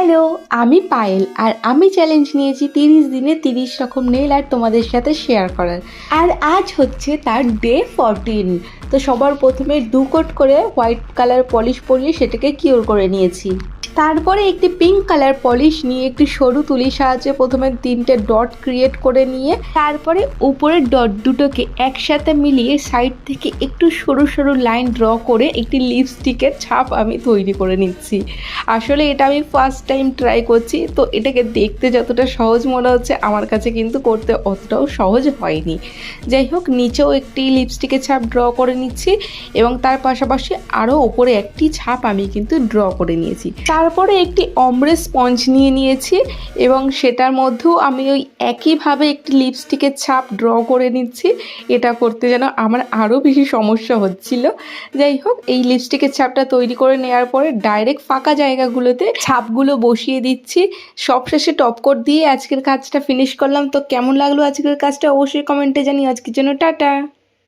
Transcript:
Hello, আমি পায়েল আর আমি challenge নিয়েছি 30 দিনে 30 রকম নেল আর্ট তোমাদের সাথে শেয়ার করার। আর আজ হচ্ছে তার ডে 14। তো সবার প্রথমে 2 কোট করে হোয়াইট কালার পলিশ পরিয়ে সেটাকে কিওর করে নিয়েছি। তারপরে একটি পিঙ্ক কালার পলিশ নিয়ে একটি সরু তুলির সাহায্যে প্রথমে 3টে ডট ক্রিয়েট করে নিয়ে তারপরে উপরের ডট দুটোকে একসাথে মিলিয়ে সাইড থেকে একটু সরু সরু লাইন ড্র করে একটি লিপস্টিকের ছাপ আমি তৈরি করে নিচ্ছি। আসলে এটা আমি ফার্স্ট টাইম ট্রাই করছি, তো এটাকে দেখতে যতটা সহজ মনে হচ্ছে আমার কাছে কিন্তু করতে অতটাও সহজ হয়নি। যাই হোক, নিচেও একটি লিপস্টিকের ছাপ ড্র করে নিচ্ছি এবং তার পাশাপাশি আরও ওপরে একটি ছাপ আমি কিন্তু ড্র করে নিয়েছি। তারপরে একটি অমব্রে স্পঞ্জ নিয়ে নিয়েছি এবং সেটার মধ্যেও আমি ওই একইভাবে একটি লিপস্টিকের ছাপ ড্র করে নিচ্ছি। এটা করতে যেন আমার আরও বেশি সমস্যা হচ্ছিল। যাই হোক, এই লিপস্টিকের ছাপটা তৈরি করে নেওয়ার পরে ডাইরেক্ট ফাঁকা জায়গাগুলোতে ছাপগুলো বসিয়ে দিচ্ছি। সবশেষে টপ কোট দিয়ে আজকের কাজটা ফিনিশ করলাম। তো কেমন লাগলো আজকের কাজটা অবশ্যই কমেন্টে জানিও। আজকের জন্য টাটা।